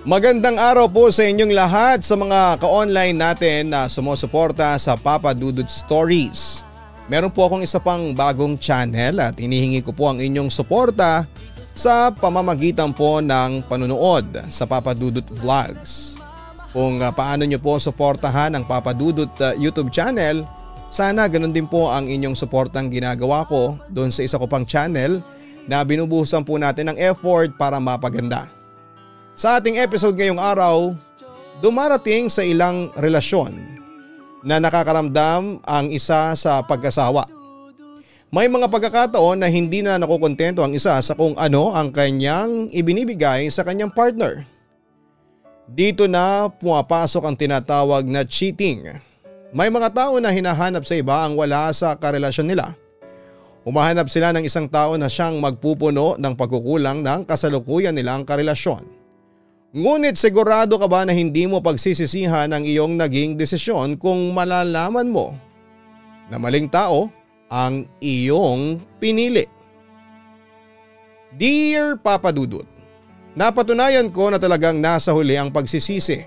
Magandang araw po sa inyong lahat sa mga ka-online natin na sumusuporta sa Papa Dudut Stories. Meron po akong isa pang bagong channel at hinihingi ko po ang inyong suporta sa pamamagitan po ng panunood sa Papa Dudut Vlogs. Kung paano nyo po suportahan ang Papa Dudut YouTube channel, sana ganun din po ang inyong suportang ginagawa ko doon sa isa ko pang channel na binubuhusan po natin ng effort para mapaganda. Sa ating episode ngayong araw, dumarating sa ilang relasyon na nakakaramdam ang isa sa pag-asawa. May mga pagkakataon na hindi na nakukontento ang isa sa kung ano ang kanyang ibinibigay sa kanyang partner. Dito na pumapasok ang tinatawag na cheating. May mga tao na hinahanap sa iba ang wala sa karelasyon nila. Humahanap sila ng isang tao na siyang magpupuno ng pagkukulang ng kasalukuyan nilang karelasyon. Ngunit sigurado ka ba na hindi mo pagsisisihan ang iyong naging desisyon kung malalaman mo na maling tao ang iyong pinili? Dear Papa Dudut, napatunayan ko na talagang nasa huli ang pagsisisi.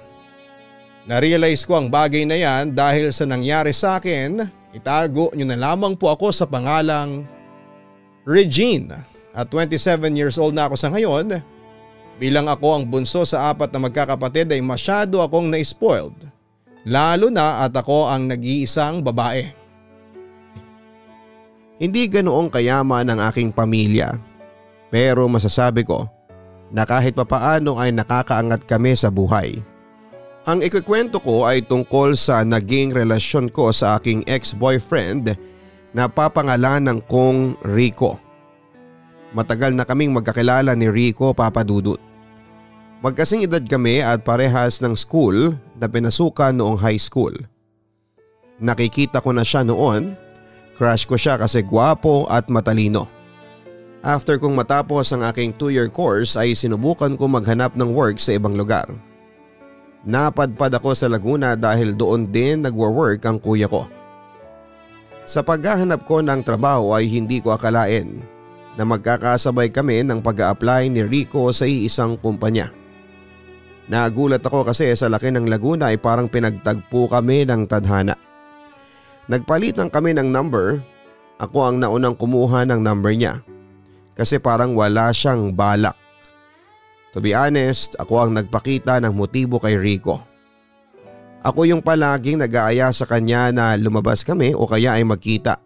Narealize ko ang bagay na yan dahil sa nangyari sa akin. Itago nyo na lamang po ako sa pangalang Regine. At 27 years old na ako sa ngayon. Bilang ako ang bunso sa apat na magkakapatid ay masyado akong na-spoiled. Lalo na at ako ang nag-iisang babae. Hindi ganoong kayaman ang aking pamilya. Pero masasabi ko na kahit papaano ay nakakaangat kami sa buhay. Ang ikukwento ko ay tungkol sa naging relasyon ko sa aking ex-boyfriend na papangalanan kong Rico. Matagal na kaming magkakilala ni Rico, Papa Dudut. Magkasing edad kami at parehas ng school na pinasukan noong high school. Nakikita ko na siya noon, crush ko siya kasi gwapo at matalino. After kong matapos ang aking 2-year course ay sinubukan ko maghanap ng work sa ibang lugar. Napadpad ako sa Laguna dahil doon din nagwo-work ang kuya ko. Sa paghahanap ko ng trabaho ay hindi ko akalain na magkakasabay kami ng pag-a-apply ni Rico sa iisang kumpanya. Nagulat ako kasi sa laki ng Laguna ay parang pinagtagpo kami ng tadhana. Nagpalitan kami ng number, ako ang naunang kumuha ng number niya kasi parang wala siyang balak. To be honest, ako ang nagpakita ng motibo kay Rico. Ako yung palaging nag-aaya sa kanya na lumabas kami o kaya ay magkita.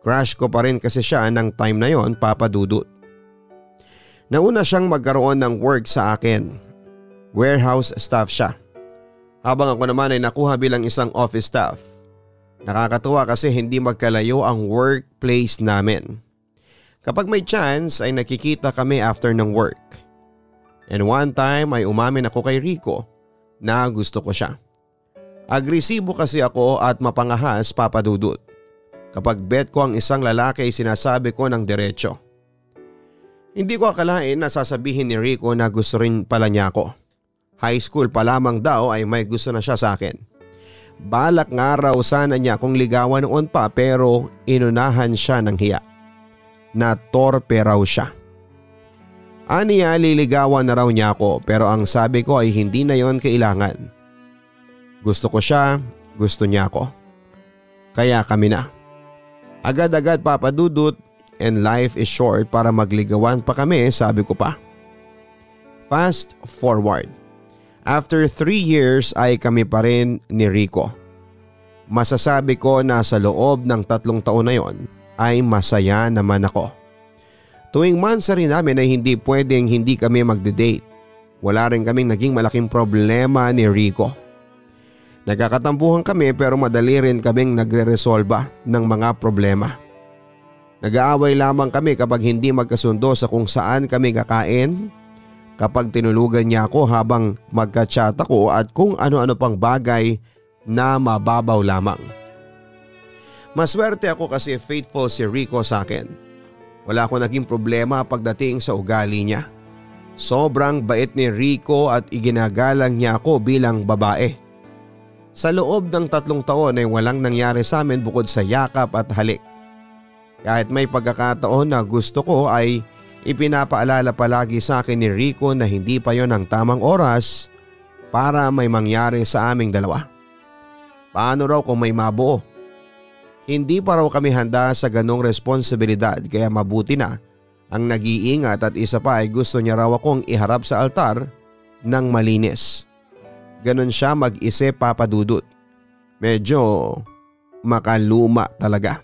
Crush ko pa rin kasi siya ng time na yon, Papa Dudut. Nauna siyang magkaroon ng work sa akin. Warehouse staff siya. Habang ako naman ay nakuha bilang isang office staff. Nakakatuwa kasi hindi magkalayo ang workplace namin. Kapag may chance ay nakikita kami after ng work. And one time ay umamin ako kay Rico na gusto ko siya. Agresibo kasi ako at mapangahas, Papa Dudut. Kapag bet ko ang isang lalaki ay sinasabi ko ng diretso. Hindi ko akalain na sasabihin ni Rico na gusto rin pala niya ako. High school pa lamang daw ay may gusto na siya sa akin. Balak nga raw sana niya akong ligawan noon pa pero inunahan siya ng hiya. Natorpe raw siya. Aniya liligawan na raw niya ako pero ang sabi ko ay hindi na yon kailangan. Gusto ko siya, gusto niya ako. Kaya kami na. Agad-agad, Papa Dudut, and life is short para magligawan pa kami, sabi ko pa. Fast forward. After 3 years ay kami pa rin ni Rico. Masasabi ko na sa loob ng 3 taon na yon ay masaya naman ako. Tuwing monthsary namin ay hindi pwedeng hindi kami magde-date. Wala rin kaming naging malaking problema ni Rico. Nagkakatampuhan kami pero madali rin kaming nagre-resolba ng mga problema. Nag-aaway lamang kami kapag hindi magkasundo sa kung saan kami kakain, kapag tinulugan niya ako habang magka-chat ako at kung ano-ano pang bagay na mababaw lamang. Maswerte ako kasi faithful si Rico sa akin. Wala akong naging problema pagdating sa ugali niya. Sobrang bait ni Rico at iginagalang niya ako bilang babae. Sa loob ng 3 taon ay walang nangyari sa amin bukod sa yakap at halik. Kahit may pagkakataon na gusto ko ay Ipinapaalala palagi sa akin ni Rico na hindi pa yon ang tamang oras para may mangyari sa aming dalawa. Paano raw kung may mabuo? Hindi pa raw kami handa sa ganong responsibilidad kaya mabuti na ang nag-iingat at isa pa ay gusto niya raw akong iharap sa altar ng malinis. Ganon siya mag-isip, Papa Dudut. Medyo makaluma talaga.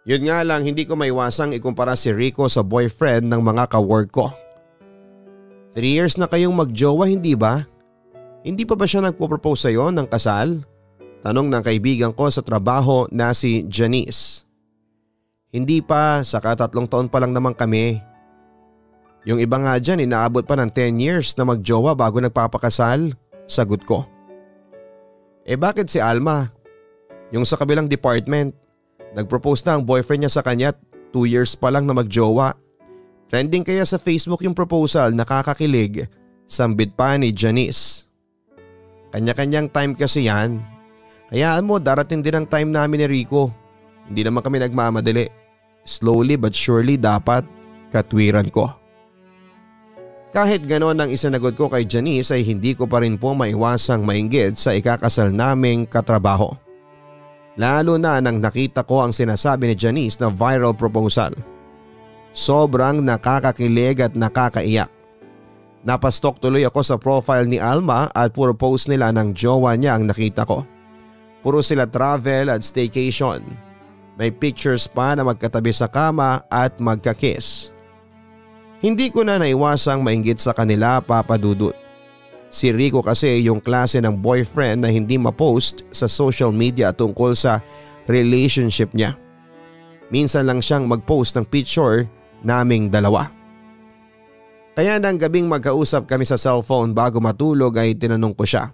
Yun nga lang, hindi ko maiwasang ikumpara si Rico sa boyfriend ng mga ka-work ko. 3 years na kayong magjowa, hindi ba? Hindi pa ba siya nagpo-propose sa'yo ng kasal? Tanong ng kaibigan ko sa trabaho na si Janice. Hindi pa, saka 3 taon pa lang naman kami. Yung iba nga dyan inaabot pa ng 10 years na magjowa bago nagpapakasal, sagot ko. Bakit si Alma? Yung sa kabilang department, nagpropose na ang boyfriend niya sa kanya 2 years pa lang na magjowa. Trending kaya sa Facebook yung proposal, nakakakilig, sambit pa ni Janice. Kanya-kanyang time kasi yan. Hayaan mo, darating din ang time namin ni Rico. Hindi naman kami nagmamadali. Slowly but surely dapat, katwiran ko. Kahit ganon ang isinagot ko kay Janice ay hindi ko pa rin po maiwasang mainggit sa ikakasal naming katrabaho. Lalo na nang nakita ko ang sinasabi ni Janice na viral proposal. Sobrang nakakakilig at nakakaiyak. Napastok tuloy ako sa profile ni Alma at puro post nila ng jowa niya ang nakita ko. Puro sila travel at staycation. May pictures pa na magkatabi sa kama at magkakiss. Hindi ko na naiwasang mainggit sa kanila, Papa Dudut. Si Rico kasi yung klase ng boyfriend na hindi ma-post sa social media tungkol sa relationship niya. Minsan lang siyang mag-post ng picture naming dalawa. Kaya nang gabing magkausap kami sa cellphone bago matulog ay tinanong ko siya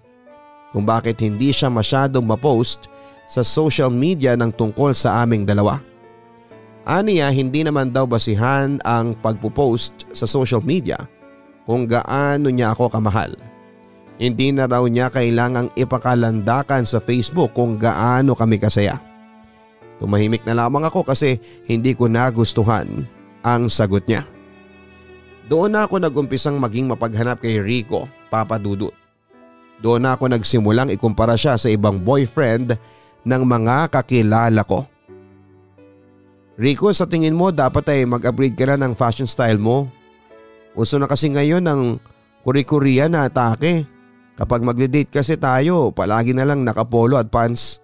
kung bakit hindi siya masyadong ma-post sa social media ng tungkol sa aming dalawa. Aniya, hindi naman daw basihan ang pagpo-post sa social media kung gaano niya ako kamahal. Hindi na raw niya kailangang ipakalandakan sa Facebook kung gaano kami kasaya. Tumahimik na lamang ako kasi hindi ko nagustuhan ang sagot niya. Doon na ako nagumpisang maging mapaghanap kay Rico, Papa Dudut. Doon na ako nagsimulang ikumpara siya sa ibang boyfriend ng mga kakilala ko. Rico, sa tingin mo dapat ay mag-upgrade ka na ng fashion style mo? Uso na kasi ngayon ang kuri-kuriya na atake. Kapag magde-date kasi tayo, palagi na lang nakapolo at pants.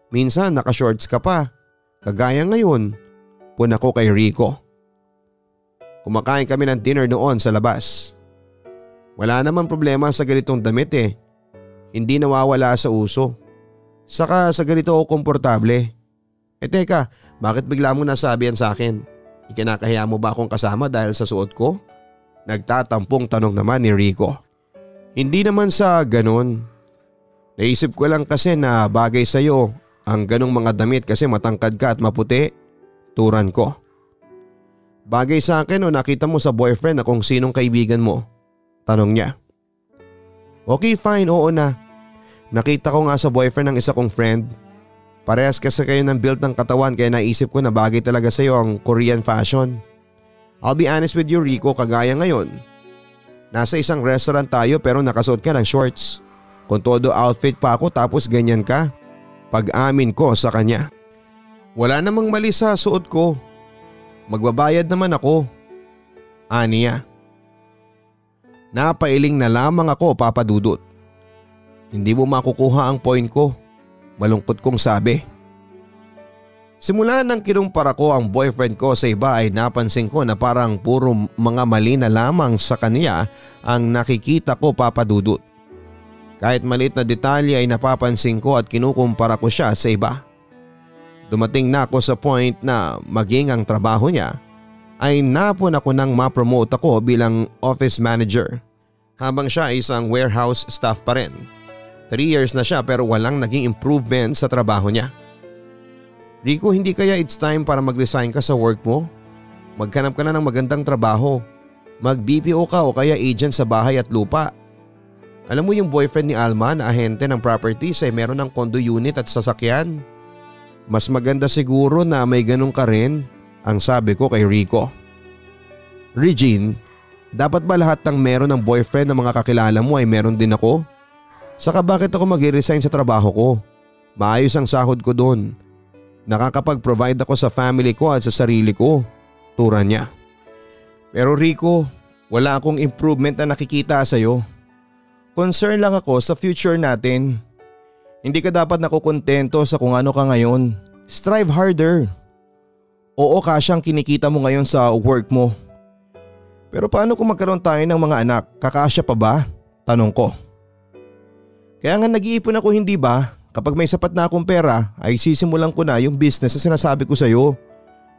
Minsan naka-shorts ka pa. Kagaya ngayon, puna ko kay Rico. Kumakain kami ng dinner noon sa labas. Wala naman problema sa ganitong damit eh. Hindi nawawala sa uso. Saka sa ganito ako komportable. Teka, bakit bigla mo nasabi yan sa akin? Ikinakahiya mo ba akong kasama dahil sa suot ko? Nagtatampong tanong naman ni Rico. Hindi naman sa ganon. Naisip ko lang kasi na bagay sa'yo ang ganong mga damit kasi matangkad ka at maputi. Turan ko. Bagay sa akin o nakita mo sa boyfriend na kung sinong kaibigan mo? Tanong niya. Okay fine, oo na. Nakita ko nga sa boyfriend ng isa kong friend. Parehas kasi kayo ng build ng katawan kaya naisip ko na bagay talaga sa iyo ang Korean fashion. I'll be honest with you Rico, kagaya ngayon. Nasa isang restaurant tayo pero nakasuot ka ng shorts. Kung todo outfit pa ako tapos ganyan ka. Pag-amin ko sa kanya. Wala namang mali sa suot ko. Magbabayad naman ako. Aniya. Napailing na lamang ako, Papa Dudut. Hindi mo makukuha ang point ko. Malungkot kong sabi. Simula nang kinumpara ko ang boyfriend ko sa iba ay napansin ko na parang puro mga mali na lamang sa kanya ang nakikita ko, Papa Dudut. Kahit maliit na detalye ay napapansin ko at kinukumpara ko siya sa iba. Dumating na ako sa point na maging ang trabaho niya ay napon ako nang ma-promote ako bilang office manager habang siya ay isang warehouse staff pa rin. 3 years na siya pero walang naging improvement sa trabaho niya. Rico, hindi kaya it's time para mag-resign ka sa work mo? Maghanap ka na ng magandang trabaho. Mag-BPO ka o kaya agent sa bahay at lupa. Alam mo yung boyfriend ni Alma na ahente ng properties ay meron ng condo unit at sasakyan. Mas maganda siguro na may ganun ka rin, ang sabi ko kay Rico. Regine, dapat ba lahat ng meron ng boyfriend ng mga kakilala mo ay meron din ako? Saka bakit ako mag-resign sa trabaho ko? Maayos ang sahod ko doon. Nakakapag-provide ako sa family ko at sa sarili ko. Tura niya. Pero Rico, wala akong improvement na nakikita sa'yo. Concern lang ako sa future natin. Hindi ka dapat nakukontento sa kung ano ka ngayon. Strive harder. Oo, kasyang kinikita mo ngayon sa work mo. Pero paano kung magkaroon tayo ng mga anak? Kakasya pa ba? Tanong ko. Kaya nga nag-iipon ako, hindi ba? Kapag may sapat na akong pera ay sisimulan ko na yung business na sinasabi ko sa'yo.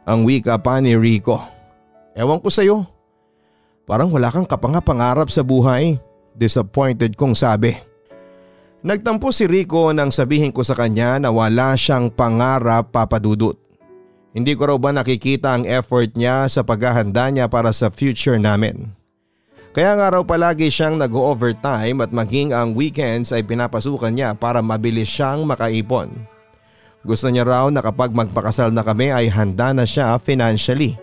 Ang wika pa ni Rico. Ewan ko sa'yo. Parang wala kang kapangapangarap sa buhay. Disappointed kong sabi. Nagtampo si Rico nang sabihin ko sa kanya na wala siyang pangarap, Papa Dudut. Hindi ko raw ba nakikita ang effort niya sa paghahanda niya para sa future namin. Kaya nga raw palagi siyang nag-overtime at maging ang weekends ay pinapasukan niya para mabilis siyang makaipon. Gusto niya raw na kapag magpakasal na kami ay handa na siya financially.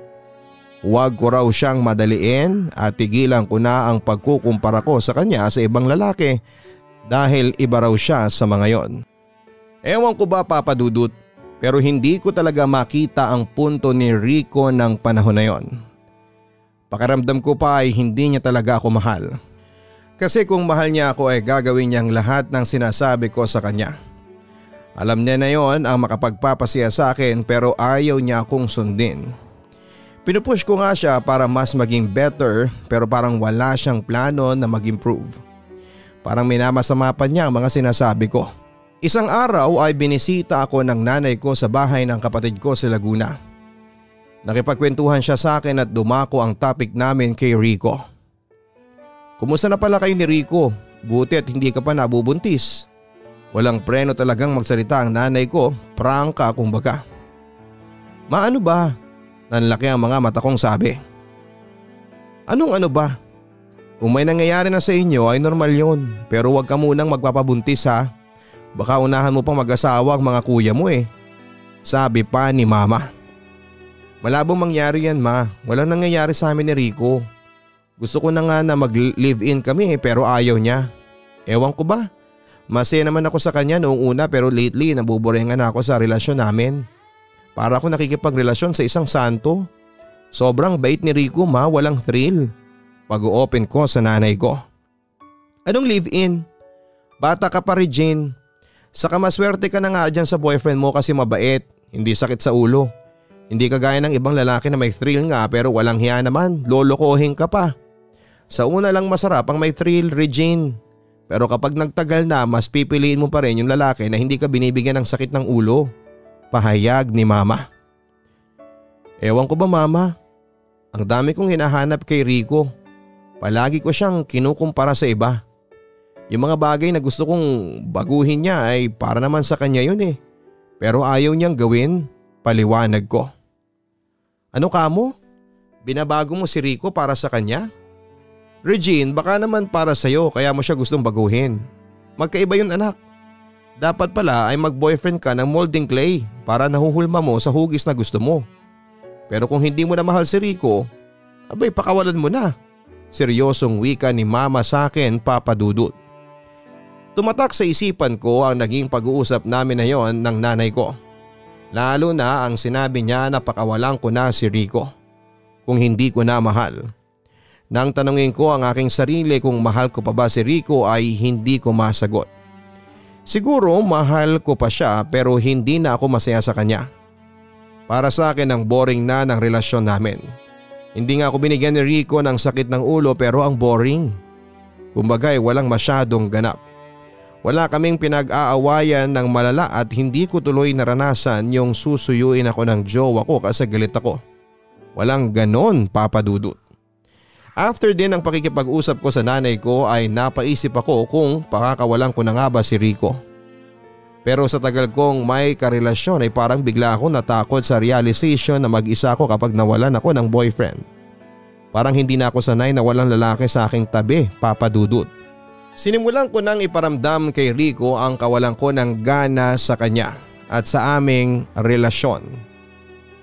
Huwag ko raw siyang madaliin at tigilan ko na ang pagkukumpara ko sa kanya sa ibang lalaki dahil iba raw siya sa mga yon. Ewan ko ba, Papa Dudut, pero hindi ko talaga makita ang punto ni Rico ng panahon na yon. Pakiramdam ko pa ay hindi niya talaga ako mahal. Kasi kung mahal niya ako ay gagawin niyang lahat ng sinasabi ko sa kanya. Alam niya na yon ang makapagpapasaya sa akin pero ayaw niya akong sundin. Pinupush ko nga siya para mas maging better pero parang wala siyang plano na mag-improve. Parang minamasama pa niya ang mga sinasabi ko. Isang araw ay binisita ako ng nanay ko sa bahay ng kapatid ko sa Laguna. Nakipagkwentuhan siya sa akin at dumako ang topic namin kay Rico. Kumusta na pala kayo ni Rico? Buti at hindi ka pa nabubuntis. Walang preno talagang magsalita ang nanay ko, prangka kumbaga. Maano ba? Nanlaki ang mga mata kong sabi. Anong ano ba? Kung may nangyayari na sa inyo ay normal yun, pero huwag ka munang magpapabuntis ha. Baka unahan mo pang mag-asawa ang mga kuya mo eh. Sabi pa ni Mama. Malabong mangyari yan ma, walang nangyayari sa amin ni Rico. Gusto ko na nga na mag-live-in kami pero ayaw niya. Ewan ko ba? Masaya naman ako sa kanya noong una pero lately nabuboringan na ako sa relasyon namin. Para ako nakikipagrelasyon sa isang santo. Sobrang bait ni Rico ma, walang thrill. Pag-o-open ko sa nanay ko. Anong live-in? Bata ka pa Regine. Saka maswerte ka na nga dyan sa boyfriend mo kasi mabait, hindi sakit sa ulo. Hindi kagaya ng ibang lalaki na may thrill nga pero walang hiya naman, lolokohin ka pa. Sa una lang masarap ang may thrill, Regine. Pero kapag nagtagal na mas pipiliin mo pa rin yung lalaki na hindi ka binibigyan ng sakit ng ulo. Pahayag ni Mama. Ewan ko ba Mama? Ang dami kong hinahanap kay Rico. Palagi ko siyang kinukumpara sa iba. Yung mga bagay na gusto kong baguhin niya ay para naman sa kanya yun eh. Pero ayaw niyang gawin, paliwanag ko. Ano kamo? Binabago mo si Rico para sa kanya? Regine, baka naman para sa'yo kaya mo siya gustong baguhin. Magkaiba yun anak. Dapat pala ay mag-boyfriend ka ng molding clay para nahuhulma mo sa hugis na gusto mo. Pero kung hindi mo na mahal si Rico, abay pakawalan mo na. Seryosong wika ni Mama sa akin, Papa Dudut. Tumatak sa isipan ko ang naging pag-uusap namin na yon ng nanay ko. Lalo na ang sinabi niya na pakawalan ko na si Rico kung hindi ko na mahal. Nang tanungin ko ang aking sarili kung mahal ko pa ba si Rico ay hindi ko masagot. Siguro mahal ko pa siya pero hindi na ako masaya sa kanya. Para sa akin ang boring na ng relasyon namin. Hindi nga ako binigyan ni Rico ng sakit ng ulo pero ang boring. Kumbaga'y walang masyadong ganap. Wala kaming pinag-aawayan ng malala at hindi ko tuloy naranasan yung susuyuin ako ng jowa ko kasi galit ako. Walang ganon, Papa Dudut. After din ang pakikipag-usap ko sa nanay ko ay napaisip ako kung pakakawalan ko na nga ba si Rico. Pero sa tagal kong may karelasyon ay parang bigla ako natakot sa realization na mag-isa ako kapag nawalan ako ng boyfriend. Parang hindi na ako sanay na walang lalaki sa aking tabi, Papa Dudut. Sinimulan ko nang iparamdam kay Rico ang kawalan ko ng gana sa kanya at sa aming relasyon.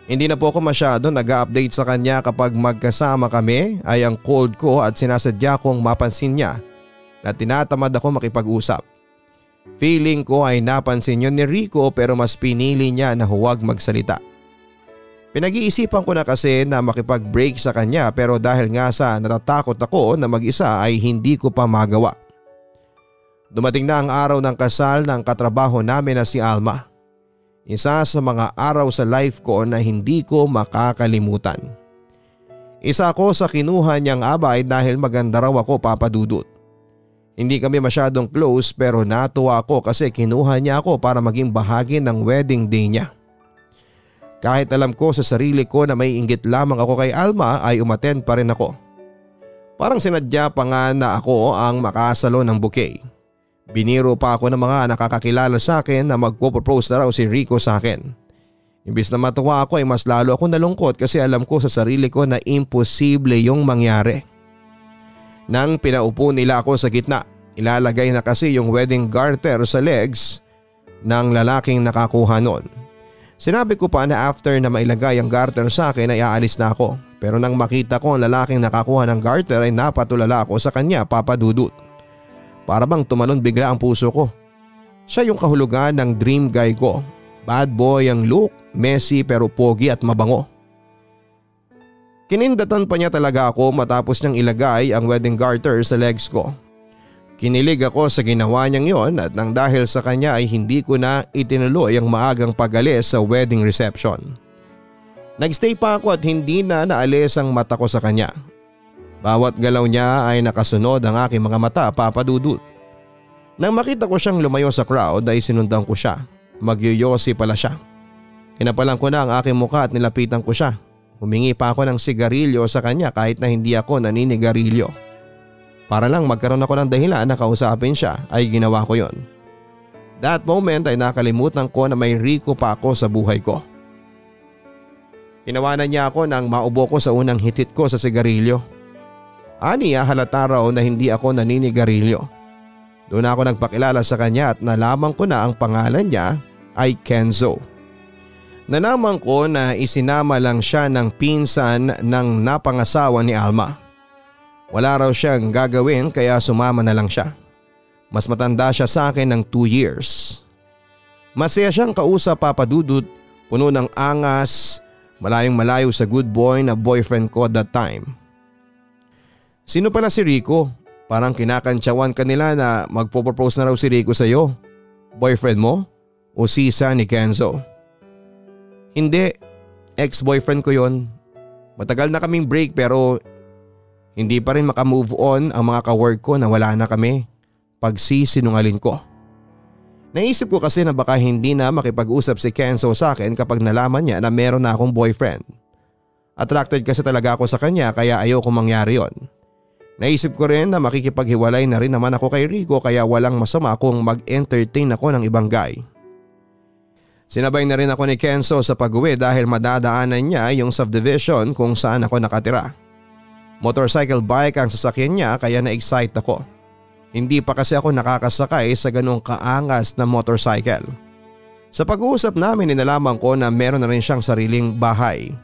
Hindi na po ako masyado nag-update sa kanya kapag magkasama kami ay ang cold ko at sinasadya kong mapansin niya na tinatamad ako makipag-usap. Feeling ko ay napansin yun ni Rico pero mas pinili niya na huwag magsalita. Pinag-iisipan ko na kasi na makipag-break sa kanya pero dahil nga sa natatakot ako na mag-isa ay hindi ko pa magawa. Dumating na ang araw ng kasal ng katrabaho namin na si Alma. Isa sa mga araw sa life ko na hindi ko makakalimutan. Isa ako sa kinuha niyang abay dahil maganda raw ako, Papa Dudut. Hindi kami masyadong close pero natuwa ako kasi kinuha niya ako para maging bahagi ng wedding day niya. Kahit alam ko sa sarili ko na may inggit lamang ako kay Alma ay umattend pa rin ako. Parang sinadya pa nga na ako ang makasalo ng bouquet. Biniro pa ako ng mga nakakakilala sa akin na magpo-propose na raw si Rico sa akin. Imbis na matuwa ako ay mas lalo ako nalungkot kasi alam ko sa sarili ko na imposible yung mangyari. Nang pinaupo nila ako sa gitna, ilalagay na kasi yung wedding garter sa legs ng lalaking nakakuha noon. Sinabi ko pa na after na mailagay ang garter sa akin ay aalis na ako. Pero nang makita ko ang lalaking nakakuha ng garter ay napatulala ako sa kanya, Papa Dudut. Para bang tumalon bigla ang puso ko. Siya yung kahulugan ng dream guy ko. Bad boy ang look, messy pero pogi at mabango. Kinindatan pa niya talaga ako matapos niyang ilagay ang wedding garter sa legs ko. Kinilig ako sa ginawa niyang yon at nang dahil sa kanya ay hindi ko na itinuloy ang maagang pag-alis sa wedding reception. Nagstay pa ako at hindi na naalis ang mata ko sa kanya. Bawat galaw niya ay nakasunod ang aking mga mata, Papa Dudut. Nang makita ko siyang lumayo sa crowd ay sinundan ko siya. Magyoyosi pala siya. Kinapalan ko na ang aking mukha at nilapitan ko siya. Humingi pa ako ng sigarilyo sa kanya kahit na hindi ako naninigarilyo. Para lang magkaroon ako ng dahilan na kausapin siya ay ginawa ko yon. That moment ay nakalimutan ko na may Rico pa ako sa buhay ko. Tinawanan niya ako nang maubo ko sa unang hitit ko sa sigarilyo. Aniya halata raw na hindi ako naninigarilyo. Doon ako nagpakilala sa kanya at nalaman ko na ang pangalan niya ay Kenzo. Nalaman ko na isinama lang siya ng pinsan ng napangasawa ni Alma. Wala raw siyang gagawin kaya sumama na lang siya. Mas matanda siya sa akin ng 2 years. Masaya siyang kausap, Papa Dudut, puno ng angas, malayong malayo sa good boy na boyfriend ko that time. Sino pala si Rico? Parang kinakantsawan ka nila na magpo-propose na raw si Rico sa'yo. Boyfriend mo? O sisa ni Kenzo? Hindi, ex-boyfriend ko yon. Matagal na kaming break pero hindi pa rin makamove on ang mga ka-work ko na wala na kami. Pagsisinungalin ko. Naisip ko kasi na baka hindi na makipag-usap si Kenzo sa akin kapag nalaman niya na meron na akong boyfriend. Attracted kasi talaga ako sa kanya kaya ayoko mangyari yon. Naisip ko rin na makikipaghiwalay na rin naman ako kay Rico kaya walang masama kung mag-entertain ako ng ibang guy. Sinabay na rin ako ni Kenzo sa pag-uwi dahil madadaanan niya yung subdivision kung saan ako nakatira. Motorcycle bike ang sasakyan niya kaya na-excite ako. Hindi pa kasi ako nakakasakay sa ganong kaangas na motorcycle. Sa pag-uusap namin inalaman ko na meron na rin siyang sariling bahay.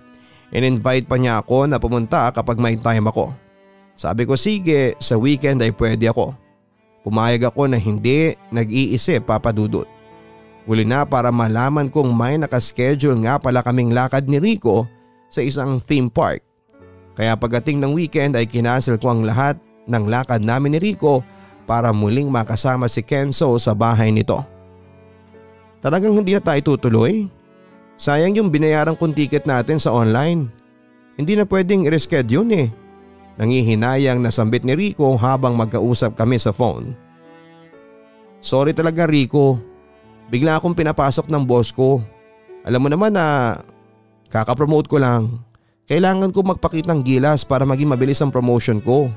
In-invite pa niya ako na pumunta kapag may time ako. Sabi ko sige, sa weekend ay pwede ako. Pumayag ako na hindi, nag-iisip, Papa Dudut. Huli na para malaman kong may nakaschedule nga pala kaming lakad ni Rico sa isang theme park. Kaya pagdating ng weekend ay kinancel ko ang lahat ng lakad namin ni Rico para muling makasama si Kenzo sa bahay nito. Talagang hindi na tayo tutuloy? Sayang yung binayaran kong ticket natin sa online. Hindi na pwedeng i-reschedule eh. Nangihinayang nasambit ni Rico habang magkausap kami sa phone. Sorry talaga Rico. Bigla akong pinapasok ng boss ko. Alam mo naman na kakapromote ko lang. Kailangan ko magpakitang gilas para maging mabilis ang promotion ko.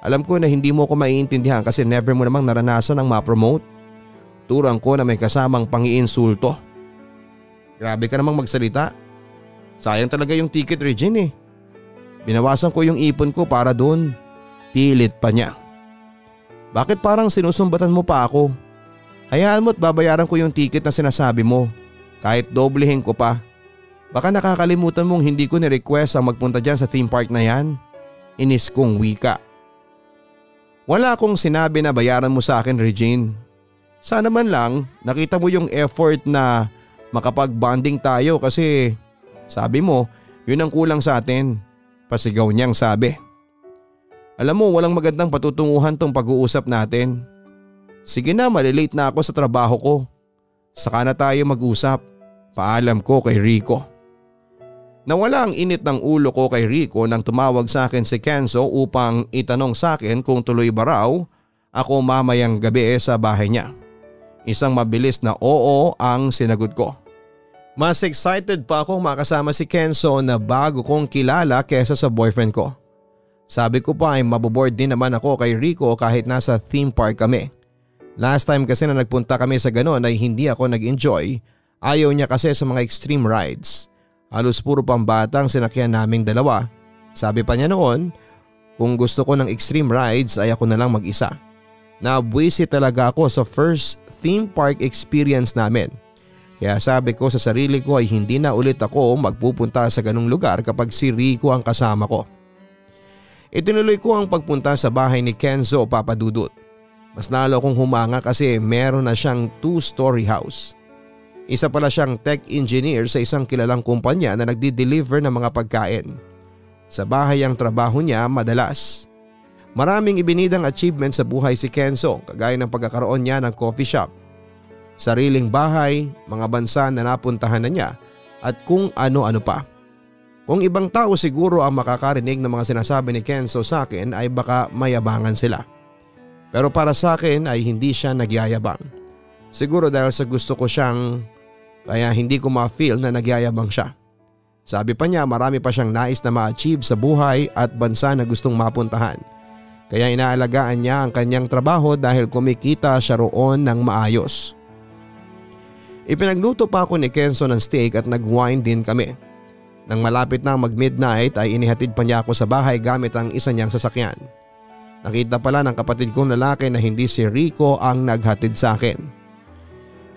Alam ko na hindi mo ko maiintindihan kasi never mo namang naranasan ang ma-promote. Turang ko na may kasamang pang-iinsulto. Grabe ka namang magsalita. Sayang talaga yung ticket, Regine eh. Binawasan ko yung ipon ko para doon. Pilit pa niya. Bakit parang sinusumbatan mo pa ako? Hayaan mo't babayaran ko yung ticket na sinasabi mo. Kahit doblehin ko pa. Baka nakakalimutan mong hindi ko ni-request ang magpunta dyan sa theme park na yan. Inis kong wika. Wala akong sinabi na bayaran mo sa akin, Regine. Sana man lang nakita mo yung effort na makapag-bonding tayo kasi sabi mo yun ang kulang sa atin. Pasigaw niyang sabi. Alam mo, walang magandang patutunguhan tong pag-uusap natin. Sige na, malilate na ako sa trabaho ko. Saka na tayo mag-usap. Paalam ko kay Rico. Nawala ang init ng ulo ko kay Rico nang tumawag sa akin si Kenzo upang itanong sa akin kung tuloy ba raw ako mamayang gabi sa bahay niya. Isang mabilis na oo ang sinagot ko. Mas excited pa akong makasama si Kenzo na bago kong kilala kesa sa boyfriend ko. Sabi ko pa ay maboboard din naman ako kay Rico kahit nasa theme park kami. Last time kasi na nagpunta kami sa ganon ay hindi ako nag-enjoy. Ayaw niya kasi sa mga extreme rides. Halos puro pambatang sinakyan naming dalawa. Sabi pa niya noon, kung gusto ko ng extreme rides ay ako na lang mag-isa. Nabwisit talaga ako sa first theme park experience namin. Kaya sabi ko sa sarili ko ay hindi na ulit ako magpupunta sa ganung lugar kapag si Rico ang kasama ko. Itinuloy ko ang pagpunta sa bahay ni Kenzo o Papa Dudut. Mas lalo akong humanga kasi meron na siyang 2-story house. Isa pala siyang tech engineer sa isang kilalang kumpanya na nagdi-deliver ng mga pagkain. Sa bahay ang trabaho niya madalas. Maraming ibinidang achievement sa buhay si Kenzo kagaya ng pagkakaroon niya ng coffee shop, sariling bahay, mga bansa na napuntahan na niya at kung ano-ano pa. Kung ibang tao siguro ang makakarinig ng mga sinasabi ni Kenzo sa akin ay baka mayabangan sila. Pero para sa akin ay hindi siya nagyayabang. Siguro dahil sa gusto ko siyang kaya hindi ko ma-feel na nagyayabang siya. Sabi pa niya marami pa siyang nais na ma-achieve sa buhay at bansa na gustong mapuntahan. Kaya inaalagaan niya ang kanyang trabaho dahil kumikita siya roon ng maayos. Ipinagluto pa ako ni Kenzo ng steak at nag-wine din kami. Nang malapit na mag-midnight ay inihatid pa niya ako sa bahay gamit ang isa niyang sasakyan. Nakita pala ng kapatid kong lalaki na hindi si Rico ang naghatid sa akin.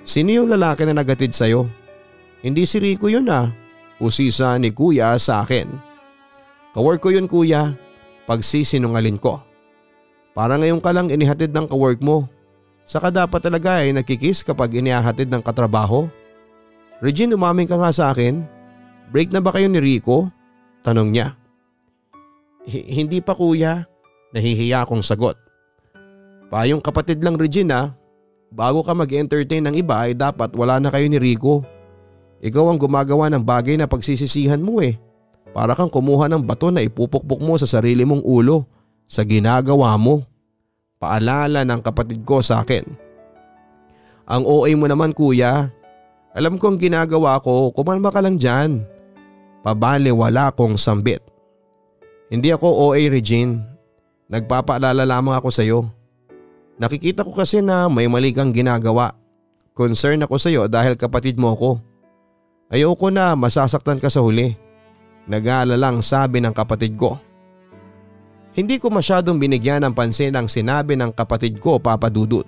Sino yung lalaki na naghatid sa'yo? Hindi si Rico yun usisa ni kuya sa akin. Kawork ko yun kuya, pagsisinungalin ko. Para ngayon ka lang inihatid ng kawork mo. Saka dapat talaga ay nagkikiss kapag inihahatid ng katrabaho. Regine, umamin ka nga sa akin. Break na ba kayo ni Rico? Tanong niya. Hindi pa kuya. Nahihiya akong sagot. Payong kapatid lang Regina. Bago ka mag-entertain ng iba ay dapat wala na kayo ni Rico. Ikaw ang gumagawa ng bagay na pagsisisihan mo Para kang kumuha ng bato na ipupukpok mo sa sarili mong ulo sa ginagawa mo. Paalala ng kapatid ko sa akin. Ang OA mo naman kuya. Alam ko ang ginagawa ko, kumalma ka lang dyan. Pabaliwala kong sambit. Hindi ako OA Regine. Nagpapaalala lamang ako sa iyo. Nakikita ko kasi na may mali kang ginagawa. Concern ako sa iyo dahil kapatid mo ako. Ayoko na masasaktan ka sa huli. Nag-aalalang sabi ng kapatid ko. Hindi ko masyadong binigyan ng pansin ang sinabi ng kapatid ko, Papa Dudut.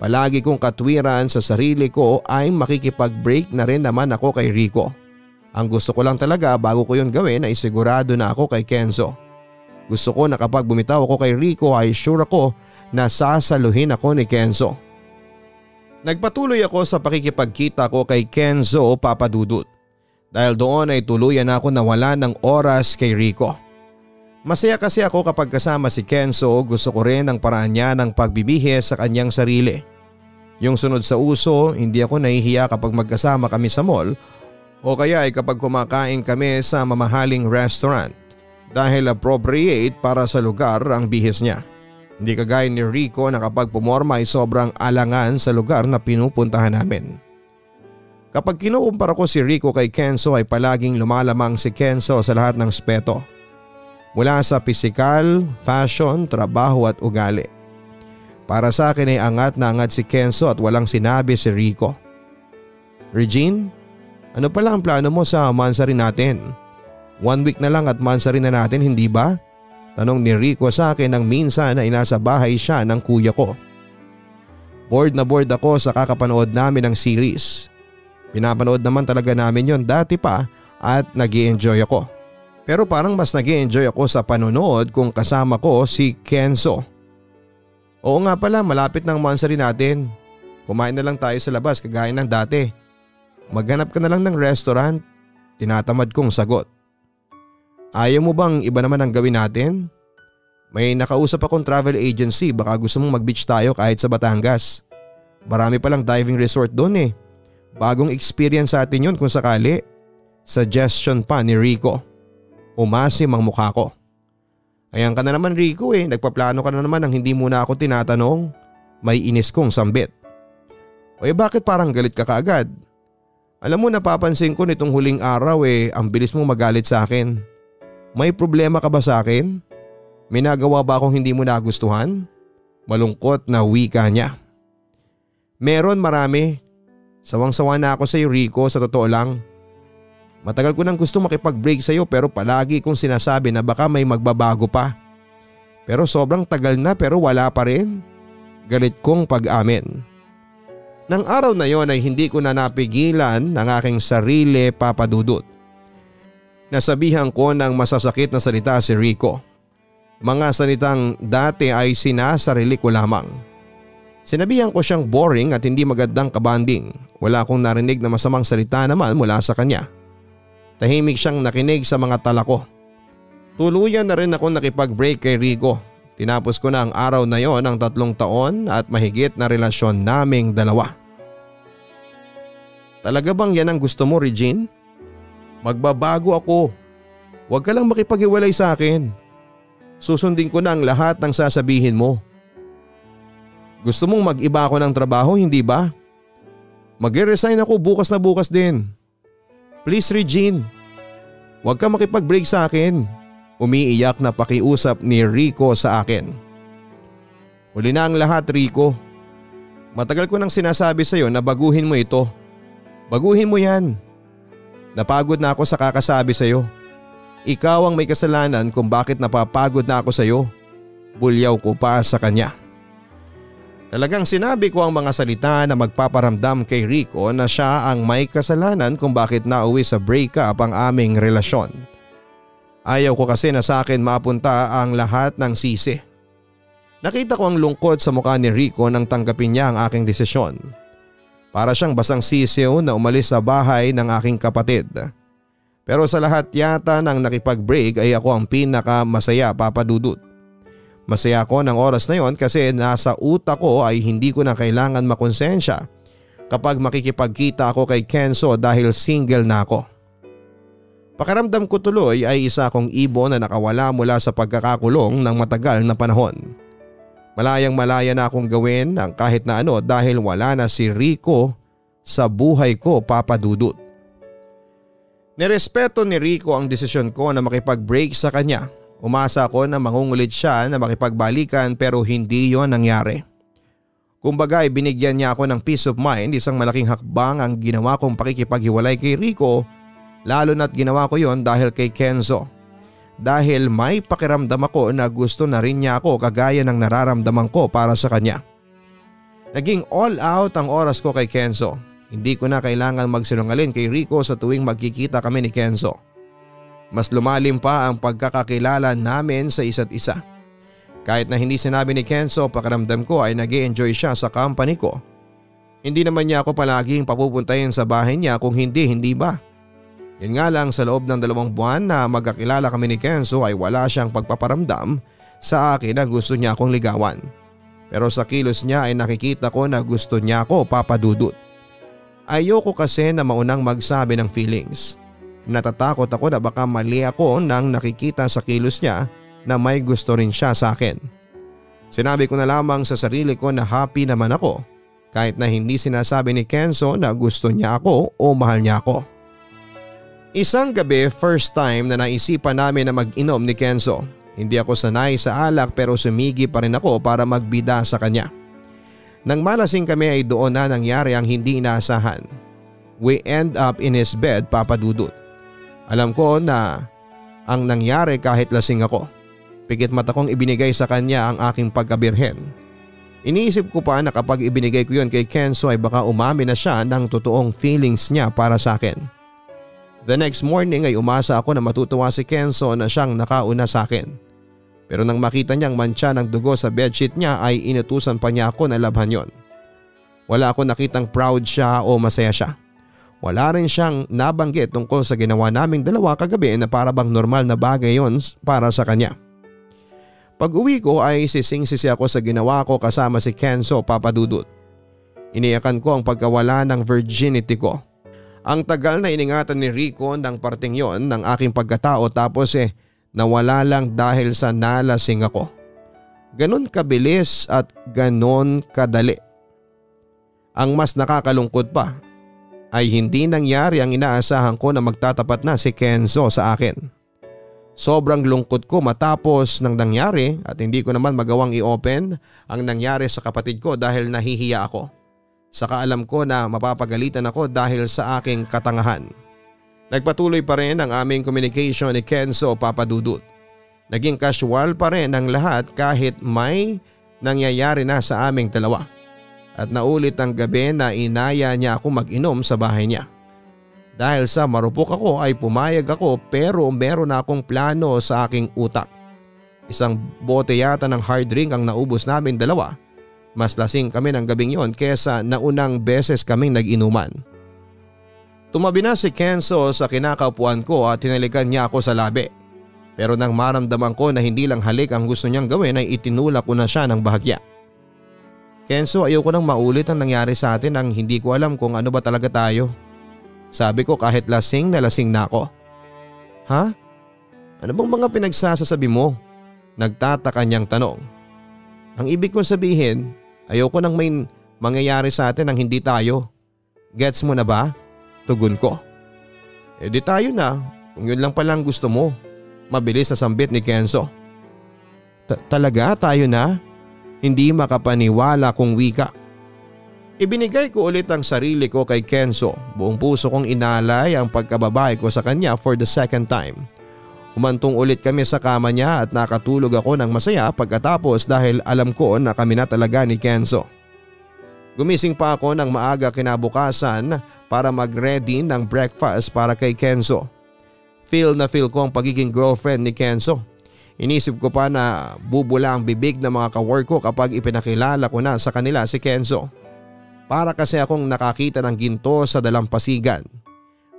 Palagi kong katwiran sa sarili ko ay makikipag-break na rin naman ako kay Rico. Ang gusto ko lang talaga bago ko yun gawin ay sigurado na ako kay Kenzo. Gusto ko na kapag bumitaw ako kay Rico ay sure ako na sasaluhin ako ni Kenzo. Nagpatuloy ako sa pakikipagkita ko kay Kenzo, Papa Dudut. Dahil doon ay tuluyan ako nawala ng oras kay Rico. Masaya kasi ako kapag kasama si Kenzo, gusto ko rin ang paraan niya ng pagbibihis sa kanyang sarili. Yung sunod sa uso, hindi ako nahihiya kapag magkasama kami sa mall o kaya ay kapag kumakain kami sa mamahaling restaurant dahil appropriate para sa lugar ang bihis niya. Hindi kagaya ni Rico na kapag pumorma ay sobrang alangan sa lugar na pinupuntahan namin. Kapag kinukumpara ko si Rico kay Kenzo ay palaging lumalamang si Kenzo sa lahat ng aspeto. Mula sa pisikal, fashion, trabaho at ugali. Para sa akin ay angat na angat si Kenzo at walang sinabi si Rico. Regine, ano pala ang plano mo sa mansari natin? 1 week na lang at mansari na natin, hindi ba? Tanong ni Rico sa akin nang minsan ay nasa bahay siya ng kuya ko. Bored na bored ako sa kakapanood namin ng series. Pinapanood naman talaga namin yon dati pa at nag-i-enjoy ako. Pero parang mas nag-i-enjoy ako sa panonood kung kasama ko si Kenzo. Oo nga pala, malapit ng monthsary natin. Kumain na lang tayo sa labas kagaya ng dati. Maghanap ka na lang ng restaurant. Tinatamad kong sagot. Ayaw mo bang iba naman ang gawin natin? May nakausap akong travel agency, baka gusto mong mag-beach tayo kahit sa Batangas. Marami palang diving resort doon eh. Bagong experience sa atin yun kung sakali. Suggestion pa ni Rico. Umasim ang mukha ko. Ayan ka na naman Rico eh, nagpaplano ka na naman nang hindi muna ako tinatanong. May inis kong sambit. O bakit parang galit ka kaagad? Alam mo napapansin ko nitong huling araw ang bilis mong magalit sa akin. May problema ka ba sa akin? May nagawa ba akong hindi mo nagustuhan? Malungkot na wika niya. Meron marami. Sawang-sawa na ako sa iyo Rico sa totoo lang. Matagal ko nang gusto makipag-break sa iyo pero palagi kong sinasabi na baka may magbabago pa. Pero sobrang tagal na pero wala pa rin. Galit kong pag-amin. Nang araw na yon ay hindi ko na napigilan ng aking sarili papadudot. Nasabihan ko ng masasakit na salita si Rico. Mga salitang dati ay sinasarili ko lamang. Sinabihan ko siyang boring at hindi magandang kabanding. Wala akong narinig na masamang salita naman mula sa kanya. Tahimik siyang nakinig sa mga tala ko. Tuluyan na rin ako nakipag-break kay Rico. Tinapos ko na ang araw na yon ng 3 taon at mahigit na relasyon naming dalawa. Talaga bang yan ang gusto mo, Regine? Magbabago ako. Huwag ka lang makipag-iwalay sa akin. Susundin ko na ang lahat ng sasabihin mo. Gusto mong mag-iba ako ng trabaho, hindi ba? Mag-resign ako bukas na bukas din. Please Regine, huwag ka makipag-break sa akin. Umiiyak na pakiusap ni Rico sa akin. Huli na ang lahat Rico. Matagal ko nang sinasabi sa iyo na baguhin mo ito. Baguhin mo yan. Napagod na ako sa kakasabi sa iyo. Ikaw ang may kasalanan kung bakit napapagod na ako sa iyo. Bulyaw ko pa sa kanya. Talagang sinabi ko ang mga salita na magpaparamdam kay Rico na siya ang may kasalanan kung bakit nauwi sa breakup ang aming relasyon. Ayaw ko kasi na sa akin mapunta ang lahat ng sisi. Nakita ko ang lungkot sa mukha ni Rico nang tanggapin niya ang aking desisyon. Para siyang basang sisiw na umalis sa bahay ng aking kapatid. Pero sa lahat yata ng nakipag-break ay ako ang pinakamasaya papadudot. Masaya ako ng oras na yon kasi nasa utak ko ay hindi ko na kailangan makonsensya kapag makikipagkita ako kay Kenzo dahil single na ako. Pakiramdam ko tuloy ay isa akong ibon na nakawala mula sa pagkakakulong ng matagal na panahon. Malayang malaya na akong gawin ang kahit na ano dahil wala na si Rico sa buhay ko papadudot. Nirespeto ni Rico ang desisyon ko na makipag-break sa kanya. Umasa ako na mangungulit siya na makipagbalikan pero hindi yon nangyari. Kumbaga binigyan niya ako ng peace of mind, isang malaking hakbang ang ginawa kong pakikipaghiwalay kay Rico, lalo na't ginawa ko yon dahil kay Kenzo. Dahil may pakiramdam ako na gusto na rin niya ako kagaya ng nararamdaman ko para sa kanya. Naging all out ang oras ko kay Kenzo. Hindi ko na kailangan magsinungaling kay Rico sa tuwing magkikita kami ni Kenzo. Mas lumalim pa ang pagkakakilala namin sa isa't isa. Kahit na hindi sinabi ni Kenzo, pakiramdam ko ay nag-e-enjoy siya sa company ko. Hindi naman niya ako palaging papupuntahin sa bahay niya kung hindi ba. Yun nga lang sa loob ng 2 buwan na magkakilala kami ni Kenzo ay wala siyang pagpaparamdam sa akin na gusto niya akong ligawan. Pero sa kilos niya ay nakikita ko na gusto niya ako papadudot. Ayoko kasi na maunang magsabi ng feelings. Natatakot ako na baka mali ako nang nakikita sa kilos niya na may gusto rin siya sa akin. Sinabi ko na lamang sa sarili ko na happy naman ako kahit na hindi sinasabi ni Kenzo na gusto niya ako o mahal niya ako. Isang gabi, first time na naisipan namin na mag-inom ni Kenzo. Hindi ako sanay sa alak pero sumigi pa rin ako para magbida sa kanya. Nang malasing kami ay doon na nangyari ang hindi inaasahan. We end up in his bed papadudot. Alam ko na ang nangyari kahit lasing ako. Pikit mata kong ibinigay sa kanya ang aking pagkabirhen. Iniisip ko pa na kapag ibinigay ko yon kay Kenzo ay baka umamin na siya ng totoong feelings niya para sa akin. The next morning ay umasa ako na matutuwa si Kenzo na siyang nakauna sa akin. Pero nang makita niyang mantsa ng dugo sa bedsheet niya ay inutusan pa niya ako na labhan yon. Wala akong nakitang proud siya o masaya siya. Wala rin siyang nabanggit tungkol sa ginawa naming dalawa kagabi na para bang normal na bagay yon para sa kanya. Pag uwi ko ay sising-sisi ako sa ginawa ko kasama si Kenzo, Papa Dudut. Iniyakan ko ang pagkawala ng virginity ko. Ang tagal na iningatan ni Rico ng parting yon ng aking pagkatao tapos nawala lang dahil sa nalasing ako. Ganon kabilis at ganon kadali. Ang mas nakakalungkot pa ay hindi nangyari ang inaasahan ko na magtatapat na si Kenzo sa akin. Sobrang lungkot ko matapos ng nangyari at hindi ko naman magawang i-open ang nangyari sa kapatid ko dahil nahihiya ako. Saka alam ko na mapapagalitan ako dahil sa aking katangahan. Nagpatuloy pa rin ang aming communication ni Kenzo, Papa Dudut. Naging casual pa rin ang lahat kahit may nangyayari na sa aming dalawa. At naulit ang gabi na inaya niya ako mag-inom sa bahay niya. Dahil sa marupok ako ay pumayag ako pero meron na akong plano sa aking utak. Isang bote yata ng hard drink ang naubos namin dalawa. Mas lasing kami ng gabing yon kesa naunang beses kaming nag-inuman. Tumabi na si Kenzo sa kinakaupuan ko at hinalikan niya ako sa labi. Pero nang maramdaman ko na hindi lang halik ang gusto niyang gawin ay itinulak ko na siya ng bahagya. Kenzo, ayoko nang maulit ang nangyari sa atin nang hindi ko alam kung ano ba talaga tayo. Sabi ko kahit lasing na ako. Ha? Ano bang mga pinagsasasabi mo? Nagtataka niyang tanong. Ang ibig kong sabihin, ayoko nang may mangyayari sa atin nang hindi tayo. Gets mo na ba? Tugon ko. Di tayo na, kung yun lang palang gusto mo. Mabilis na sambit ni Kenzo. Talaga tayo na? Hindi makapaniwala kung wika. Ibinigay ko ulit ang sarili ko kay Kenzo. Buong puso kong inalay ang pagkababae ko sa kanya for the second time. Humantong ulit kami sa kama niya at nakatulog ako ng masaya pagkatapos dahil alam ko na kami na talaga ni Kenzo. Gumising pa ako ng maaga kinabukasan para mag-ready ng breakfast para kay Kenzo. Feel ko ang pagiging girlfriend ni Kenzo. Inisip ko pa na bubula ang bibig ng mga kawork ko kapag ipinakilala ko na sa kanila si Kenzo. Para kasi akong nakakita ng ginto sa dalampasigan.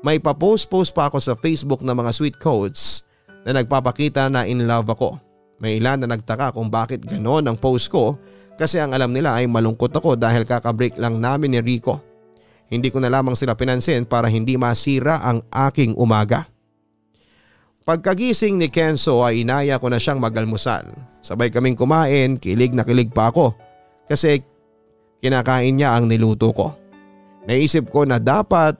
May pa-post pa ako sa Facebook ng mga sweet quotes na nagpapakita na in love ako. May ilan na nagtaka kung bakit ganon ang post ko kasi ang alam nila ay malungkot ako dahil kakabreak lang namin ni Rico. Hindi ko na lamang sila pinansin para hindi masira ang aking umaga. Pagkagising ni Kenzo ay inaya ko na siyang mag-almusal. Sabay kaming kumain, kilig na kilig pa ako kasi kinakain niya ang niluto ko. Naisip ko na dapat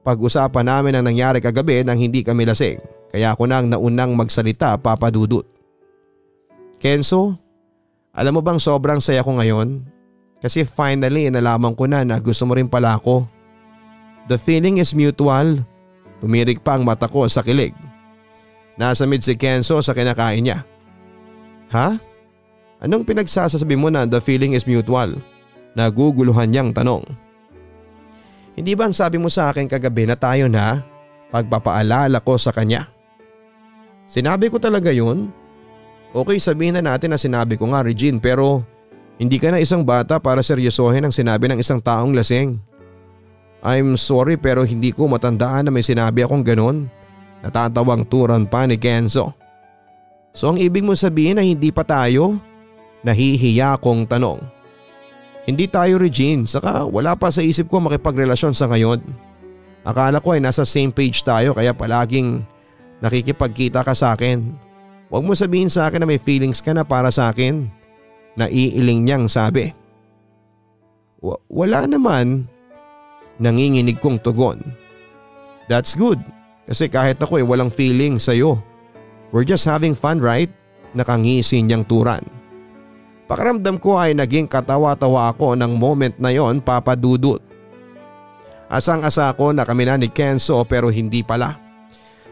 pag-usapan namin ang nangyari kagabi nang hindi kami lasing. Kaya ako nang naunang magsalita, Papa Dudut. Kenzo, alam mo bang sobrang saya ko ngayon? Kasi finally nalaman ko na gusto mo rin pala ako. The feeling is mutual. Tumirik pa ang mata ko sa kilig. Nasa mid si Kenzo sa kinakain niya. Ha? Anong pinagsasabi mo na the feeling is mutual? Naguguluhan niyang tanong. Hindi ba ang sabi mo sa akin kagabi na tayo na? Pagpapaalala ko sa kanya. Sinabi ko talaga yun? Okay, sabihin na natin na sinabi ko nga, Regine, pero hindi ka na isang bata para seryosohin ang sinabi ng isang taong lasing. I'm sorry pero hindi ko matandaan na may sinabi akong ganon. Natatawang turan pa ni Kenzo. So ang ibig mo sabihin na hindi pa tayo? Nahihiya kong tanong. Hindi tayo, Regine, saka wala pa sa isip ko makipagrelasyon sa ngayon. Akala ko ay nasa same page tayo kaya palaging nakikipagkita ka sa akin. Huwag mo sabihin sa akin na may feelings ka na para sa akin. Naiiling niyang sabi. Wala naman. Nanginginig kong tugon. That's good. Kasi kahit ako ay walang feeling sa'yo. We're just having fun, right? Nakangisi niyang turan. Pakiramdam ko ay naging katawa-tawa ako ng moment na yon, Papa Dudut. Asang-asa ko na kami na ni Kenzo pero hindi pala.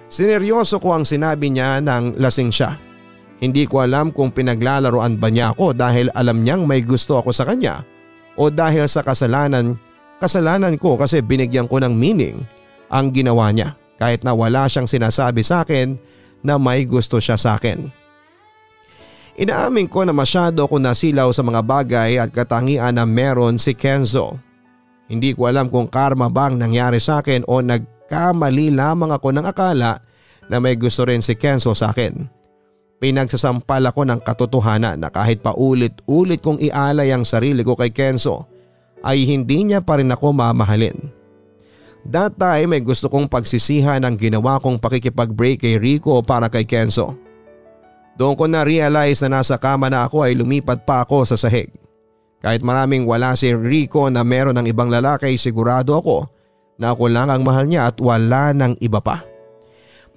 Sineryoso ko ang sinabi niya nang lasing siya. Hindi ko alam kung pinaglalaroan ba niya ako dahil alam niyang may gusto ako sa kanya o dahil sa kasalanan ko kasi binigyan ko ng meaning ang ginawa niya kahit na wala siyang sinasabi sa akin na may gusto siya sa akin. Inaamin ko na masyado ako nasilaw sa mga bagay at katangian na meron si Kenzo. Hindi ko alam kung karma bang nangyari sa akin o nagkamali lamang ako ng akala na may gusto rin si Kenzo sa akin. Pinagsasampal ako ng katotohanan na kahit paulit-ulit kong ialay ang sarili ko kay Kenzo ay hindi niya pa rin ako mamahalin. That time may gusto kong pagsisihan ang ginawa kong pakikipag-break kay Rico para kay Kenzo. Doon ko na-realize na nasa kama na ako ay lumipat pa ako sa sahig. Kahit maraming wala si Rico na meron ng ibang lalaki, sigurado ako na ako lang ang mahal niya at wala ng iba pa.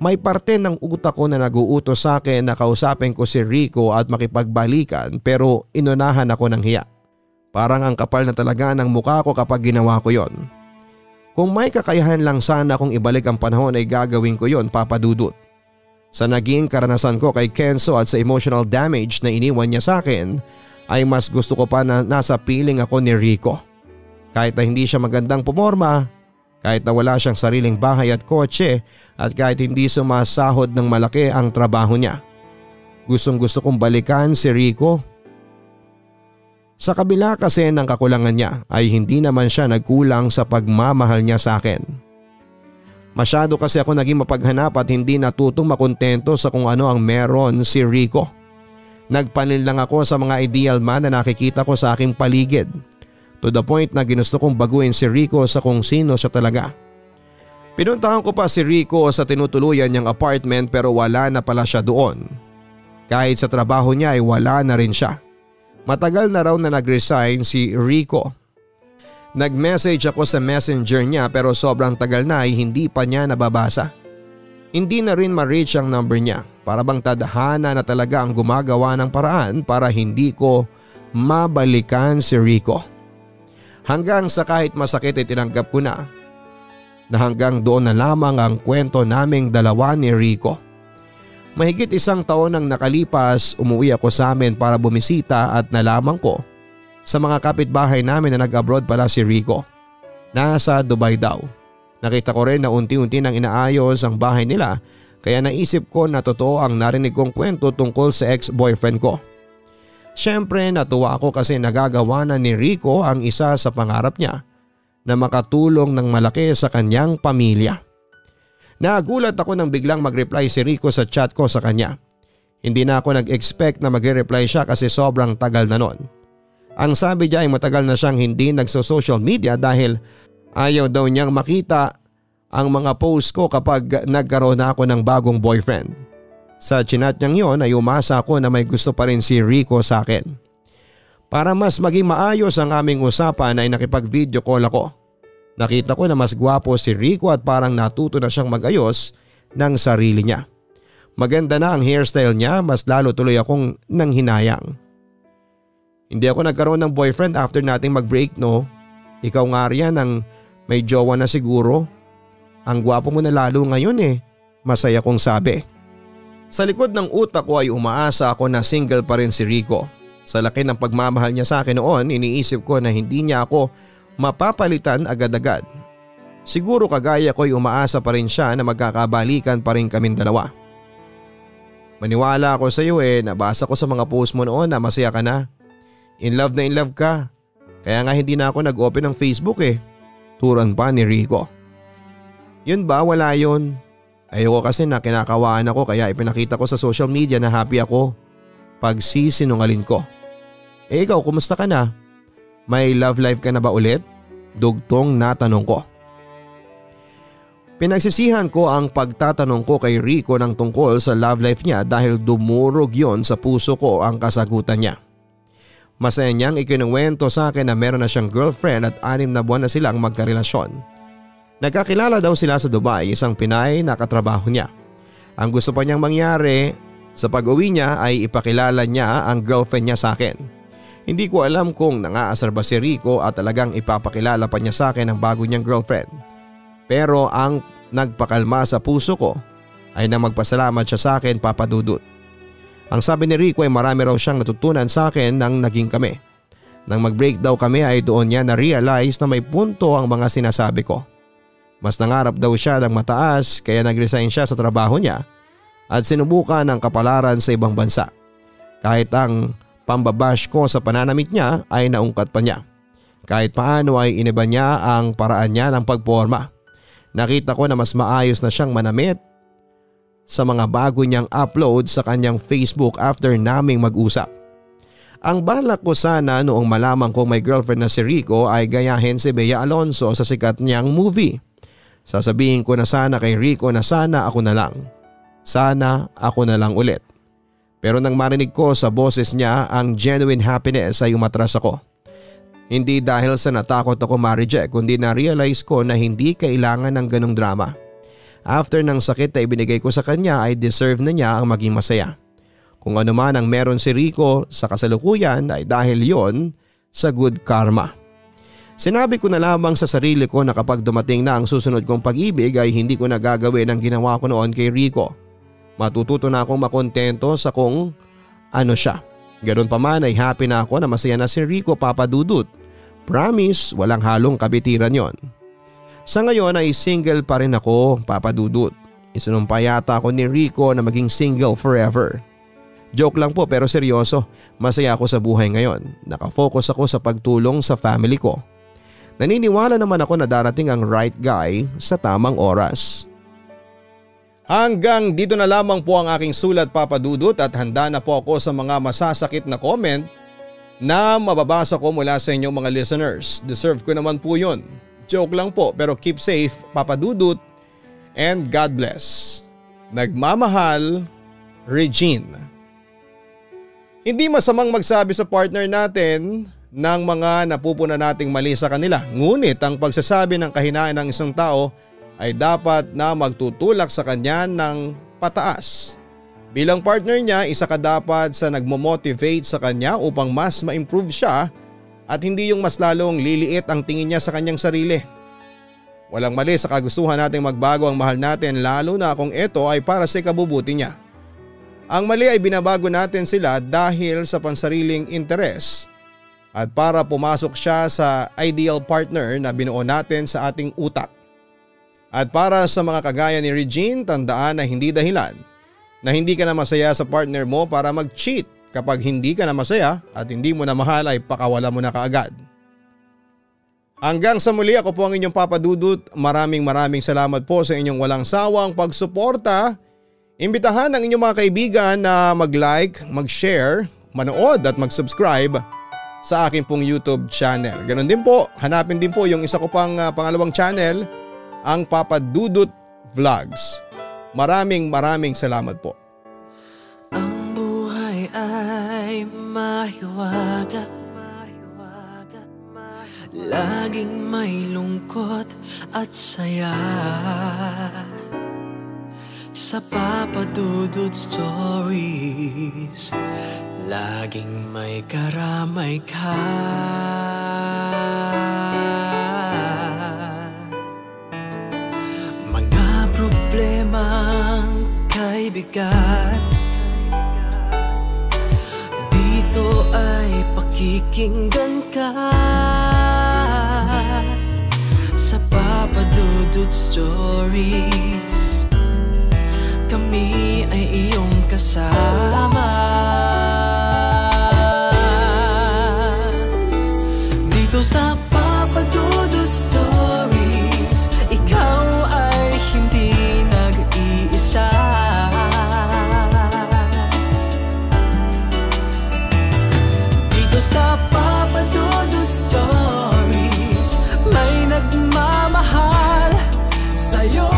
May parte ng utak ko na nag-uutos sa akin na kausapin ko si Rico at makipagbalikan pero inunahan ako ng hiya. Parang ang kapal na talaga ng mukha ko kapag ginawa ko yon. Kung may kakayahan lang sana kung ibalik ang panahon ay gagawin ko yon, Papa Dudut. Sa naging karanasan ko kay Kenzo at sa emotional damage na iniwan niya sa akin ay mas gusto ko pa na nasa piling ako ni Rico. Kahit na hindi siya magandang pumorma, kahit na wala siyang sariling bahay at kotse at kahit hindi sumasahod ng malaki ang trabaho niya. Gustong gusto kong balikan si Rico. Sa kabila kasi ng kakulangan niya ay hindi naman siya nagkulang sa pagmamahal niya sa akin. Masyado kasi ako naging mapaghanap at hindi natutong makontento sa kung ano ang meron si Rico. Nagpanil lang ako sa mga ideal man na nakikita ko sa aking paligid. To the point na ginusto kong baguhin si Rico sa kung sino siya talaga. Pinuntahan ko pa si Rico sa tinutuluyan niyang apartment pero wala na pala siya doon. Kahit sa trabaho niya ay wala na rin siya. Matagal na raw na nag-resign si Rico. Nag-message ako sa messenger niya pero sobrang tagal na ay hindi pa niya nababasa. Hindi na rin ma-reach ang number niya. Para bang tadhana na talaga ang gumagawa ng paraan para hindi ko mabalikan si Rico. Hanggang sa kahit masakit ay tinanggap ko na hanggang doon na lamang ang kwento naming dalawa ni Rico. Mahigit 1 taon nang nakalipas, umuwi ako sa amin para bumisita at nalaman ko sa mga kapitbahay namin na nag-abroad pala si Rico. Nasa Dubai daw. Nakita ko rin na unti-unti nang inaayos ang bahay nila kaya naisip ko na totoo ang narinig kong kwento tungkol sa ex-boyfriend ko. Siyempre natuwa ako kasi nagagawa na ni Rico ang isa sa pangarap niya na makatulong ng malaki sa kanyang pamilya. Nagulat ako nang biglang mag-reply si Rico sa chat ko sa kanya. Hindi na ako nag-expect na magre-reply siya kasi sobrang tagal na nun. Ang sabi niya ay matagal na siyang hindi nagso-social media dahil ayaw daw niyang makita ang mga post ko kapag nagkaroon na ako ng bagong boyfriend. Sa chinat niyang yon ay umasa ako na may gusto pa rin si Rico sa akin. Para mas maging maayos ang aming usapan ay nakipag-video call ako. Nakita ko na mas gwapo si Rico at parang natuto na siyang mag-ayos ng sarili niya. Maganda na ang hairstyle niya, mas lalo tuloy akong nanghinayang. Hindi ako nagkaroon ng boyfriend after nating mag-break, no? Ikaw nga riyan ang may jowa na siguro. Ang gwapo mo na lalo ngayon eh, masaya kong sabi. Sa likod ng utak ko ay umaasa ako na single pa rin si Rico. Sa laki ng pagmamahal niya sa akin noon, iniisip ko na hindi niya ako mapapalitan agad-agad. Siguro kagaya ko ay umaasa pa rin siya na magkakabalikan pa rin kaming dalawa. Maniwala ako sa iyo nabasa ko sa mga post mo noon na masaya ka na. In love na in love ka. Kaya nga hindi na ako nag-open ng Facebook Turan pa ni Rico. Yun ba? Wala yun. Ayoko kasi na kinakawaan ako kaya ipinakita ko sa social media na happy ako. Pagsisinungaling ko. Ikaw, kumusta ka na? May love life ka na ba ulit? Dugtong na tanong ko. Pinagsisihan ko ang pagtatanong ko kay Rico ng tungkol sa love life niya dahil dumurog yon sa puso ko ang kasagutan niya. Masaya niyang ikinuwento sa akin na meron na siyang girlfriend at 6 na buwan na silang magkarelasyon. Nagkakilala daw sila sa Dubai, isang Pinay na katrabaho niya. Ang gusto pa niyang mangyari sa pag-uwi niya ay ipakilala niya ang girlfriend niya sa akin. Hindi ko alam kung nangaasar ba si Rico at talagang ipapakilala pa niya sa akin ang bago niyang girlfriend. Pero ang nagpakalma sa puso ko ay nang magpasalamat siya sa akin, Papa Dudut. Ang sabi ni Rico ay marami raw siyang natutunan sa akin nang naging kami. Nang mag-break daw kami ay doon niya na-realize na may punto ang mga sinasabi ko. Mas nangarap daw siya ng mataas kaya nag-resign siya sa trabaho niya at sinubukan ang kapalaran sa ibang bansa. Kahit ang pambabash ko sa pananamit niya ay naungkat pa niya. Kahit paano ay iniba niya ang paraan niya ng pagporma. Nakita ko na mas maayos na siyang manamit sa mga bago niyang upload sa kanyang Facebook after naming mag-usap. Ang balak ko sana noong malaman kong may girlfriend na si Rico ay gayahin si Bea Alonzo sa sikat niyang movie. Sasabihin ko na sana kay Rico na sana ako na lang. Sana ako na lang ulit. Pero nang marinig ko sa boses niya ang genuine happiness ay umatras ako. Hindi dahil sa natakot ako ma-reject kundi na-realize ko na hindi kailangan ng ganong drama. After ng sakit na ibinigay ko sa kanya ay deserve na niya ang maging masaya. Kung ano man ang meron si Rico sa kasalukuyan ay dahil yon sa good karma. Sinabi ko na lamang sa sarili ko na kapag dumating na ang susunod kong pag-ibig ay hindi ko na gagawin ang ginawa ko noon kay Rico. Matututo na akong makontento sa kung ano siya. Ganun pa man ay happy na ako na masaya na si Rico, Papa Dudut. Promise, walang halong kabitiran yon. Sa ngayon ay single pa rin ako, Papa Dudut. Isinumpa yata ako ni Rico na maging single forever. Joke lang po pero seryoso, masaya ako sa buhay ngayon. Nakafocus ako sa pagtulong sa family ko. Naniniwala naman ako na darating ang right guy sa tamang oras. Hanggang dito na lamang po ang aking sulat, Papa Dudut, at handa na po ako sa mga masasakit na comment na mababasa ko mula sa inyong mga listeners. Deserve ko naman po yun. Joke lang po pero keep safe, Papa Dudut, and God bless. Nagmamahal, Regine. Hindi masamang magsabi sa partner natin ng mga napupuna nating mali sa kanila. Ngunit ang pagsasabi ng kahinaan ng isang tao ay dapat na magtutulak sa kanya ng pataas. Bilang partner niya, isa ka dapat sa nagmo-motivate sa kanya upang mas ma-improve siya at hindi yung mas lalong liliit ang tingin niya sa kanyang sarili. Walang mali sa kagustuhan nating magbago ang mahal natin lalo na kung ito ay para sa ikabubuti niya. Ang mali ay binabago natin sila dahil sa pansariling interes at para pumasok siya sa ideal partner na binuo natin sa ating utak. At para sa mga kagaya ni Regine, tandaan na hindi dahilan na hindi ka na masaya sa partner mo para mag-cheat. Kapag hindi ka na masaya at hindi mo na mahal ay pakawala mo na kaagad. Hanggang sa muli, ako po ang inyong Papa Dudut. Maraming salamat po sa inyong walang sawang pagsuporta. Imbitahan ang inyong mga kaibigan na mag-like, mag-share, manood at mag-subscribe sa akin pong YouTube channel. Ganon din po, hanapin din po yung isa ko pang pangalawang channel, ang Papa Dudut Vlogs. Maraming salamat po. Ang buhay ay mahiwaga, laging may lungkot at saya. Sa Papa Dudut Stories, laging may karamay ka. Mga problemang kay bigat, dito ay pakikinggan ka. Sa Papa Dudut Stories, kami ay iyong kasama. Dito sa Papa Dudut Stories, ikaw ay hindi nag-iisa. Dito sa Papa Dudut Stories, may nagmamahal sa'yo.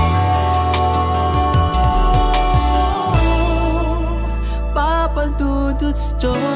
Papa Dudut Stories.